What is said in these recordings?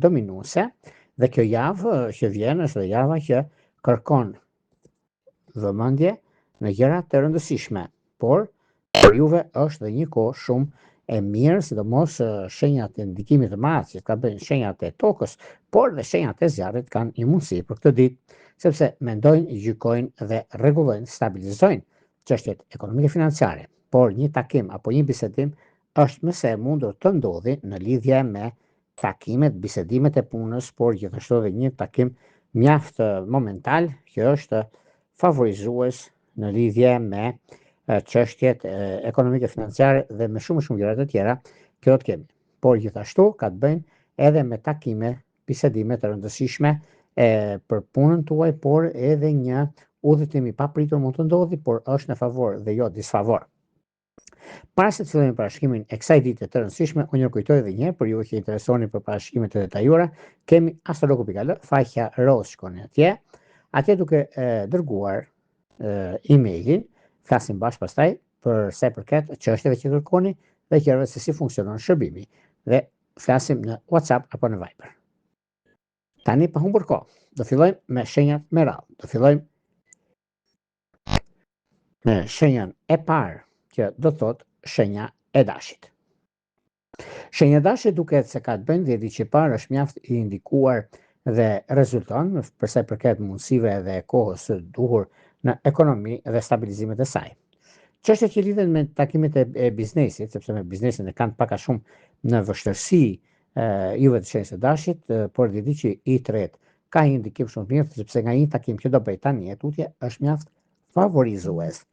dominuese dhe kjo javë që vjen është java që kërkon vëmendje në gjëra të rëndësishme, por për juve është dhe një kohë shumë e mirë, sidomos shenjat e ndikimit të madh që ka bën shenjat e tokës, por dhe shenjat e zjarrit kanë një mundësi për këtë ditë, sepse mendojnë, gjykojnë dhe rregullojnë, stabilizojnë çështjet ekonomike financiare. Por një takim apo një bisedim është më së mundur të ndodhi në lidhje me takimet, bisedimet e punës, por gjithashtu edhe një takim mjaft momental që është favorizues në lidhje me çështjet ekonomike financiare dhe me shumë gjëra të tjera që do të kemi. Por gjithashtu ka të bëjnë edhe me takime, bisedime të rëndësishme për punën tuaj, por edhe një udhëtim i papritur mund të ndodhi, por është në favor dhe jo disfavor. Para se të fillojmë parashikimin e kësaj dite të rëndësishme, unë ju kujtoj edhe një herë për ju që interesoni për parashikimet e detajuara, kemi astrologu.al, faqja roz, shkoni atje. Atje duke dërguar emailin, flasim bashkë pastaj për sa i përket çështjeve që kërkoni dhe gjërave se si funksionon shërbimi dhe flasim në WhatsApp apo në Viber. Tani pa humbur kohë, do fillojmë me shenjat me radhë. Do fillojmë me shenjën e parë që do thot shenja e dashit. Shenja e dashit duket se ka të bëjë dhe diçka e parë është mjaft i indikuar dhe rezulton për sa i përket mundësive dhe kohës së duhur në ekonomi dhe stabilizimet e saj. Çështjet që lidhen me takimet e biznesit, sepse me biznesin e kanë pak a shumë në vështirësi juve të shenjës së dashit, por di që i tret ka një ndikim shumë të mirë, sepse nga një takim që do bëj tani e tutje është mjaft favorizues.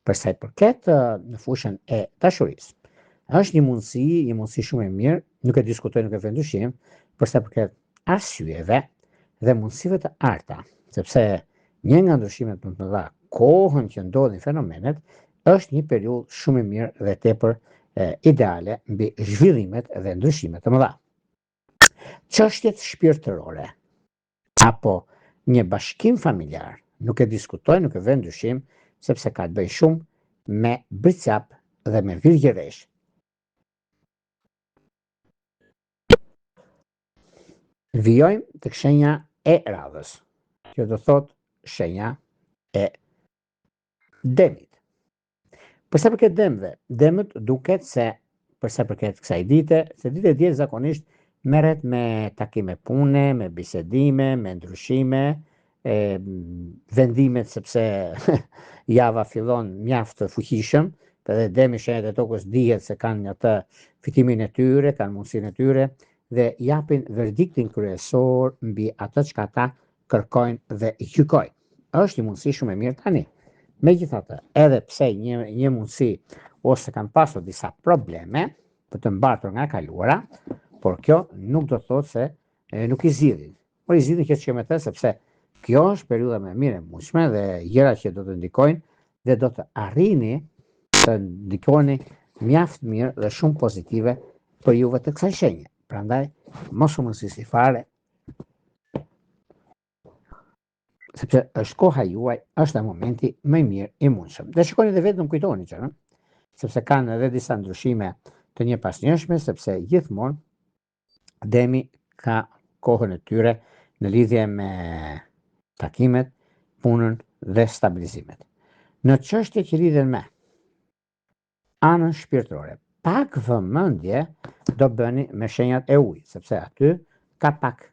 Për sa i përket në fushën e dashurisë, është një mundësi shumë e mirë, nuk e diskutoj, nuk e vë ndryshim, për sa i përket arsyeve dhe mundësive të arta, sepse një nga ndryshimet më të mëdha, kohën që ndodhin fenomenet, është një periudhë shumë e mirë dhe tepër ideale mbi zhvillimet dhe ndryshimet të mëdha. Çështjet shpirtërore apo një bashkim familjar, nuk e diskutoj, nuk e vë ndryshim, sepse ka të bëjë shumë me bricjap dhe me virgjëresh. Vijojmë tek shenja e radhës, që do thot shenja e demit. Për sa përket demëve, demët duket se për sa përket kësaj dite, se dita e diel zakonisht merret me takime pune, me bisedime, me ndryshime, vendimet, sepse java fillon mjaft fuqishëm, edhe demi shenjat e tokës dihet se kanë atë fitimin e tyre, kanë mundësinë e tyre dhe japin verdiktin kryesor mbi atë që ata kërkojnë dhe i gjykojnë. Është një mundësi shumë e mirë tani. Megjithatë, edhe pse një mundësi ose kanë pasur disa probleme për të mbartur nga kaluara, por kjo nuk do të thotë se nuk i zgjidhin. Por i zgjidhin që çka më të, sepse kjo është periudha më e mirë e mundshme dhe gjërat që do të ndikojnë dhe do të arrini të ndikoni mjaft mirë dhe shumë pozitive për juve të kësaj shenje. Prandaj mos u mësisni fare, sepse është koha juaj, është momenti më i mirë i mundshëm. Dhe shikoni edhe vetëm kujtoni që, sepse kanë edhe disa ndryshime të njëpasnjëshme, sepse gjithmonë demi ka kohën e tyre në lidhje me takimet, punën dhe stabilizimet. Në çështjet që lidhen me anën shpirtërore, pak vëmendje do bëni me shenjat e ujit, sepse aty ka pak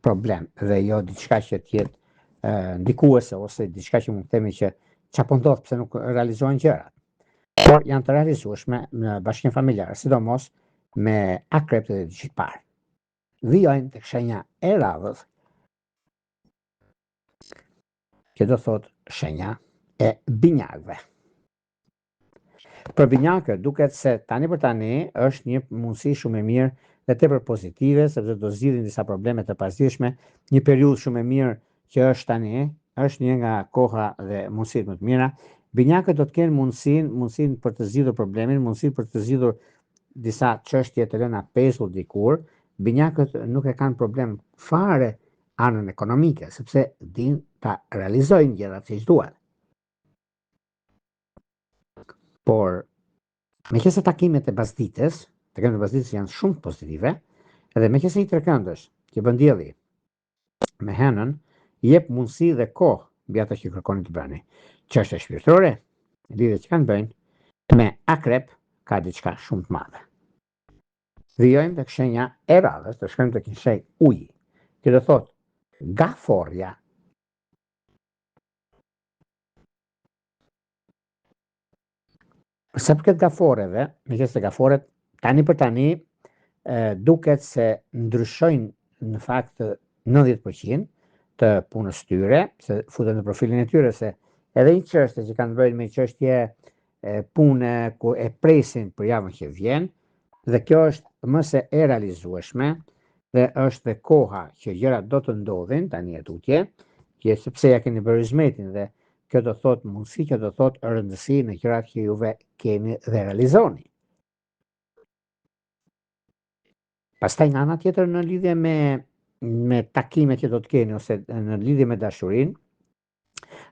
problem dhe jo diçka që të jetë ndikuese ose diçka që mund të themi që çapo ndodh pse nuk realizohen gjërat. Por janë të realizueshme në bashkim familjar, sidomos me akrepët e ditës së parë. Vijojmë tek shenja e radhës, që do thot shenja e binjakëve. Për binjakët duket se tani për tani është një mundësi shumë e mirë dhe tepër pozitive, sepse do zgjidhin disa probleme të pasdieshme, një periudhë shumë e mirë që është tani, është një nga koha dhe mundësitë më të mira. Binjakët do të kenë mundësinë për të zgjidhur problemin, mundësinë për të zgjidhur disa çështje të lëna pezull dikur. Binjakët nuk e kanë problem fare anën ekonomike, sepse din ta realizojnë gjërat siç duhet. Por meqense takimet e pasdites, Tregëndët e pasdites janë shumë pozitive, edhe me qenë një tregëndësh që bën dielli me henën, jep mundësi dhe kohë mbi ata që kërkoni të bëni. Çështje shpirtërore, lidhje që kanë bëjnë me akrep ka diçka shumë të madhe. Vijojmë tek shenja e radhës, të shkojmë tek një shenjë uji, që do thotë gaforja. Sa përket gaforeve, meqenëse se gaforet tani për tani duket se ndryshojnë në fakt 90% të punës tyre, se futen në profilin e tyre, se edhe një çështje që kanë bëjnë me çështje pune ku e presin për javën që vjen, dhe kjo është më se e realizueshme, dhe është dhe koha që gjërat do të ndodhin tani e tutje, që sepse ja keni bërë zmetin dhe kjo do thot mundësi, kjo do thot rëndësi në gjërat që juve keni dhe realizoni. Pastaj nga ana tjetër në lidhje me takimet që do të keni ose në lidhje me dashurinë,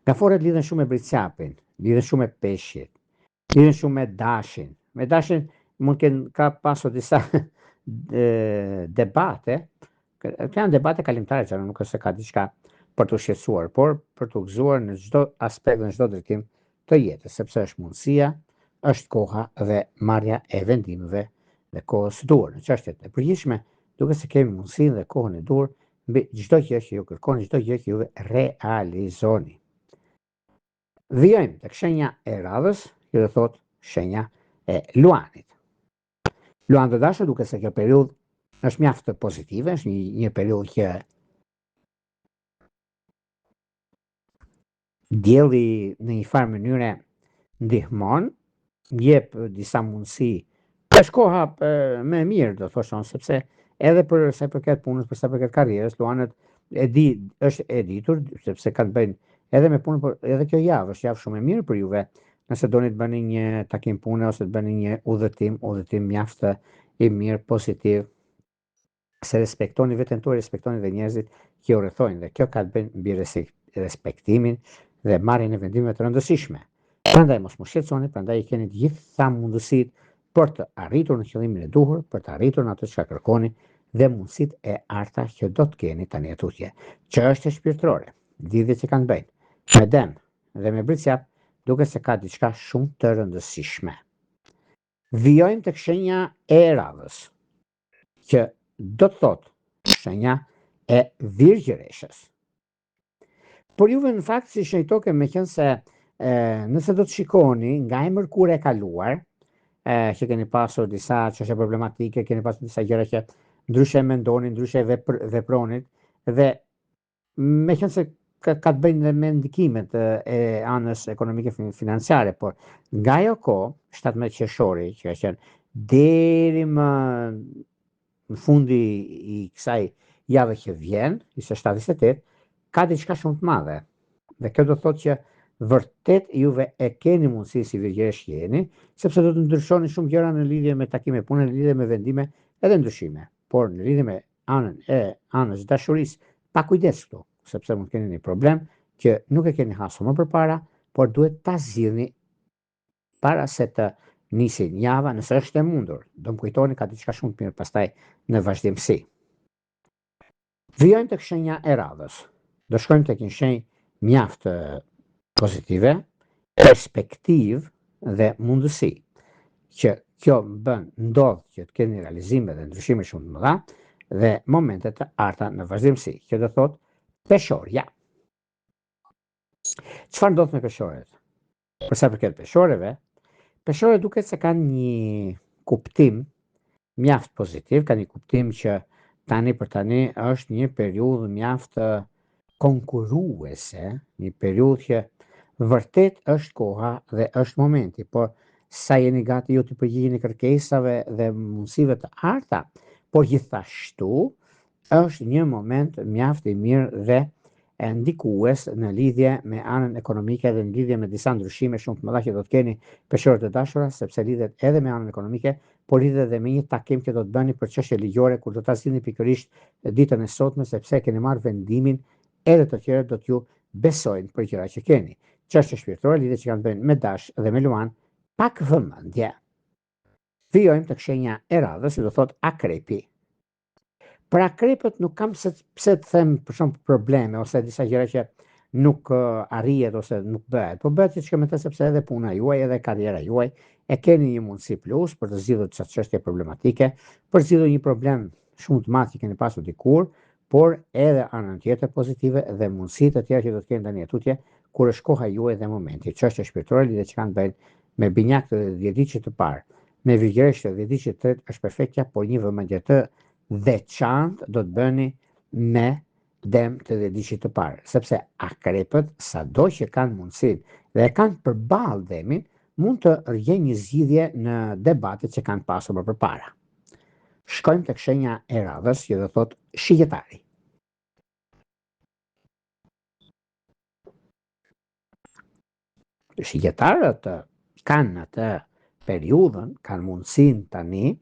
gaforet lidhen shumë me britqapin, lidhen shumë me peshqit, lidhen shumë me dashin. Me dashin mund ka pasur disa debate, janë debate kalimtare që nuk është se ka diçka për të shqetësuar, por për të gëzuar në çdo aspekt dhe në çdo drejtim të jetës, sepse është mundësia, është koha dhe marrja e vendimeve dhe kohës së duhur. Në çështjet e përgjithshme, duke se kemi mundësinë dhe kohën e duhur mbi çdo gjë që ju kërkoni, çdo gjë që ju realizoni. Vijojmë tek shenja e radhës, që do thotë shenja e luanit. Luan të dashur, duke se kjo periudhë është mjaft pozitive, është një periudhë që dielli në një farë mënyre ndihmon, jep disa mundësi. Është koha më e mirë, do thoshon, sepse edhe për sa i përket punës, për sa i përket karrierës, luanët është e ditur, sepse kanë bëjnë edhe me punën, por edhe kjo javë është javë shumë e mirë për juve, nëse doni të bëni një takim pune ose të bëni një udhëtim mjaft i mirë, pozitiv, se respektoni veten tuaj, respektoni dhe njerëzit që ju rrethojnë, dhe kjo ka të bëjë mbi respektimin dhe marrjen e vendimeve të rëndësishme. Prandaj mos mos shqetësoni, prandaj keni të gjitha mundësitë për të arritur në qëllimin e duhur, për të arritur në atë që kërkoni dhe mundësitë e arta që do të keni tani atutje. Çështje shpirtërore, lidhje që kanë bëjnë me dem dhe me britqap, duket se ka diçka shumë të rëndësishme. Vijojmë tek shenja e radhës, që do të thotë shenja e virgjëreshës. Por juve në fakt si shenjtoke, meqense nëse do të shikoni nga e mërkure e kaluar, që keni pasur disa çështje problematike, keni pasur disa gjëra që ndryshe mendoni, ndryshe vepronit, dhe meqense ka të bëjnë dhe me ndikimet e anës ekonomike financiare, por nga ajo kohë, 17 qershori, që ka qenë deri më në fundi i kësaj jave që vjen, 27-28, ka diçka shumë të madhe. Dhe kjo do thotë që vërtet juve e keni mundësi si virgjëresh jeni, sepse do të ndryshoni shumë gjëra në lidhje me takime pune, në lidhje me vendime edhe ndryshime. Por në lidhje me anës dashurisë, pa kujdes këtu, sepse mund keni një problem që nuk e keni hasur më përpara, por duhet ta zgjidhni para se të nisin java, nëse është e mundur. Do më kujtoni, ka diçka shumë të mirë pastaj në vazhdimsi. Vijojmë tek shenja e radhës. Do shkojmë tek një shenjë mjaft pozitive, perspektiv dhe mundësi, që kjo ndodh që të keni realizime dhe ndryshime shumë të mëdha dhe momente të arta në vazhdimsi, që do thotë peshorja. Çfarë ndodh me peshorët? Për sa përket peshorëve, peshorët duket se kanë një kuptim mjaft pozitiv, kanë një kuptim që tani për tani është një periudhë mjaft konkurruese, një periudhë që vërtet është koha dhe është momenti, por sa jeni gati ju të përgjigjeni kërkesave dhe mundësive të arta, por gjithashtu është një moment mjaft i mirë dhe ndikues në lidhje me anën ekonomike dhe në lidhje me disa ndryshime shumë të mëdha që do të keni peshorët e dashura, sepse lidhet edhe me anën ekonomike, por lidhet edhe me një takim që do të bëni për çështje ligjore, kur do ta zgjidhni pikërisht ditën e sotme, sepse keni marrë vendimin, edhe të tjerët do t'ju besojnë për gjëra që keni. Çështje shpirtërore, lidhje që kanë bëjnë me dash dhe me luan, pak vëmendje. Vijojmë tek shenja e radhës, që do thot akrepi. Për akrepët nuk kam pse të them për shembull probleme ose disa gjëra që nuk arrihet ose nuk bëhet. Po bëhet siç kemi thënë sepse edhe puna juaj, edhe karriera juaj e keni një mundësi plus për të zgjidhur çfarë çështje problematike, për të zgjidhur një problem shumë të madh që keni pasur dikur, por edhe anën tjetër pozitive dhe mundësitë të tjera që do të keni tani tutje kur është koha juaj dhe momenti. Çështje shpirtërore lidhe që kanë bëjnë me binjak të 10 ditë të parë, me vigjeresh të 10 ditë të tretë është perfektja, por një vëmendje të veçantë do të bëni me dem të 10 ditë të parë, sepse akrepët sado që kanë mundësinë dhe kanë përballë demin, mund të rrjejnë një zgjidhje në debatet që kanë pasur më përpara. Shkojmë tek shenja e radhës, që do thot shigjetari. Shigjetarët kanë atë periudhën, kanë mundësinë tani,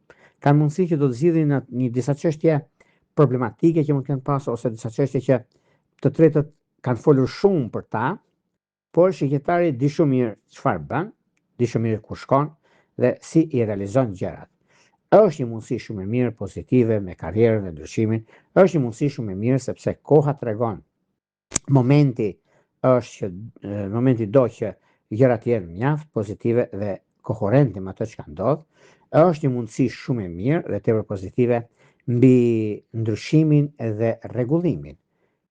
kanë mundësi që do të zgjidhin një disa çështje problematike që mund të kenë pasur ose disa çështje që të tretët kanë folur shumë për ta, por shigjetari di shumë mirë çfarë bën, di shumë mirë ku shkon dhe si i realizon gjërat. Është një mundësi shumë e mirë pozitive me karrierën dhe ndryshimin, është një mundësi shumë e mirë sepse koha tregon. Momenti është që momenti do që gjërat jenë mjaft pozitive dhe koherente me ato që ndodh. Është një mundësi shumë e mirë dhe tepër pozitive mbi ndryshimin dhe rregullimin.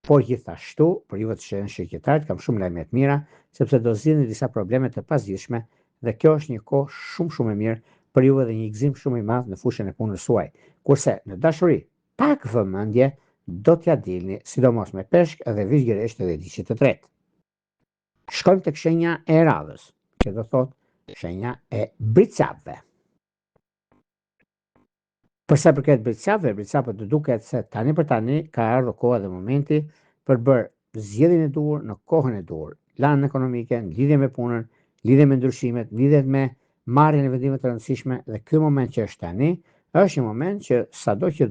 Por gjithashtu, për ju të shigjetarët kam shumë lajme të mira, sepse do zgjidhni disa probleme të pazgjidhshme dhe kjo është një kohë shumë e mirë për ju dhe një gëzim shumë i madh në fushën e punës suaj. Kurse në dashuri, pak vëmendje do t'ja dilni, sidomos me peshk dhe vigjeresht edhe diçit të tretë. Shkojmë tek shenja e radhës, që do thot shenja e bricapëve. Për sa përket bricapët do duket se tani për tani ka ardhur koha dhe momenti për bërë zgjedhjen e duhur në kohën e duhur. Planë ekonomike, në lidhje me punën, lidhje me ndryshimet, lidhje me marrjen e vendimeve të rëndësishme dhe ky moment që është tani, është një moment që sado që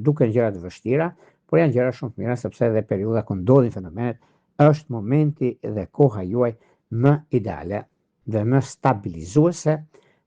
duken gjëra të vështira, por janë gjëra shumë të mira sepse edhe periudha ku ndodhin fenomenet është momenti dhe koha juaj më ideale dhe më stabilizuese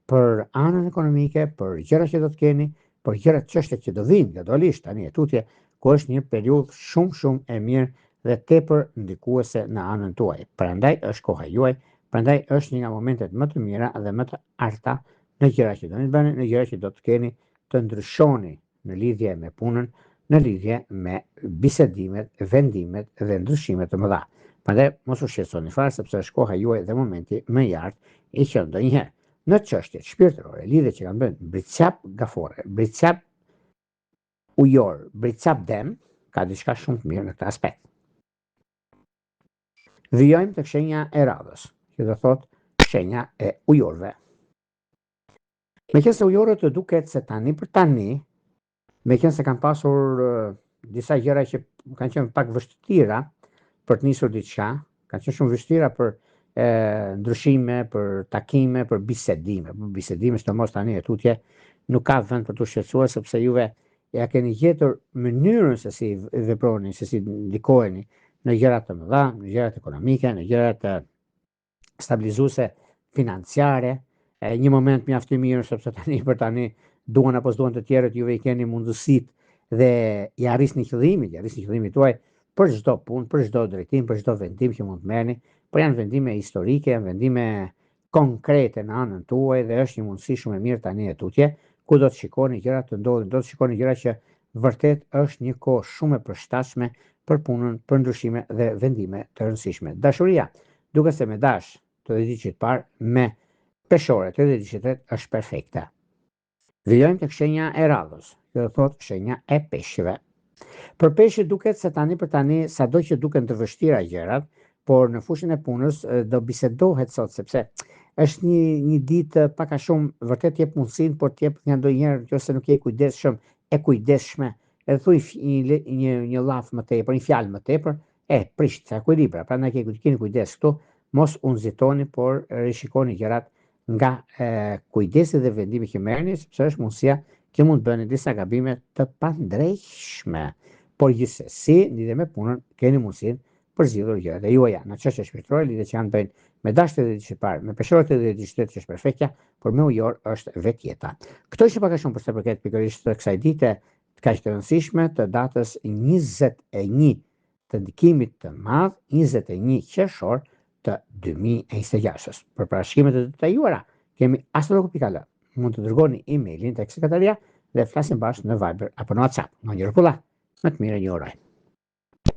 për anën ekonomike, për gjërat që do të keni, për gjërat çështje që do vinë gradualisht tani e tutje, ku është një periudhë shumë e mirë dhe tepër ndikuese në anën tuaj. Prandaj është koha juaj, prandaj është një nga momentet më të mira dhe më të arta në gjërat që do të bëni, në gjërat që do të keni të ndryshoni në lidhje me punën, në lidhje me bisedimet, vendimet dhe ndryshimet të mëdha. Prandaj mos u shqetësoni fare sepse është koha juaj dhe momenti më i artë i që ndonjëherë në çështjet shpirtërore, lidhje që kanë bënë bricap gafore, bricap ujor, bricap dem, ka diçka shumë të mirë në këtë aspekt. Vijojmë tek shenja e radhës, që do thot shenja e ujorëve. Meqense ujorët të duket se tani për tani, meqense kanë pasur disa gjëra që kanë qenë pak vështira për të nisur diçka, kanë qenë shumë vështira për ndryshime, për takime, për bisedime. Bisedime sidomos tani e tutje nuk ka vend për të shqetësuar sepse juve ja keni gjetur mënyrën se si veproni, se si ndikoheni në gjërat të mëdha, në gjërat ekonomike, në gjërat stabilizuese financiare. Një moment mjaft i mirë sepse tani për tani duan apo s'duan të tjerët, juve i keni mundësitë dhe i arrisni qëllimin tuaj për çdo punë, për çdo drejtim, për çdo vendim që mund të merrni. Por janë vendime historike, janë vendime konkrete në anën tuaj dhe është një mundësi shumë e mirë tani e tutje, ku do të shikoni gjëra të ndodhin, do të shikoni gjëra që vërtet është një kohë shumë e përshtatshme për punën, për ndryshime dhe vendime të rëndësishme. Dashuria, duket se me dash të 10 ditë të parë me peshore të 10 ditë është perfekte. Vijojmë tek shenja e radhës, që do thotë shenja e peshqve. Për peshqit duket se tani për tani, sado që duken të vështira gjërat, por në fushën e punës do bisedohet sot sepse është një ditë pak a shumë vërtet jep mundësinë, por t'jep nga ndonjëherë nëse nuk je kujdesshme, edhe thuj një llaf më tepër, një fjalë më tepër, prish sa ekuilibra. Prandaj keni kujdes këtu, mos u nxitoni, por rishikoni gjërat nga kujdesi dhe vendimi që merrni, sepse është mundësia që mund të bëni disa gabime të pandrejshme. Por gjithsesi, lidhje me punën, keni mundësinë përzgjedhur gjërat e juaja. Në çështje shpirtërore, lidhjet që kanë bëjnë me dashjet e shqiptar, me peshorët e shtetit që është perfektja, por me ujor është vetjeta. Këto ishin pak a shumë për sa përket pikërisht të kësaj dite të kaq të rëndësishme të datës 21 të ndikimit të madh, 21 qershor të 2026. Për parashikimet e detajuara kemi astrologo.al. Mund të dërgoni emailin tek sekretaria dhe flasim bashkë në Viber apo në WhatsApp. Në një rregull, më të mirë një uroj.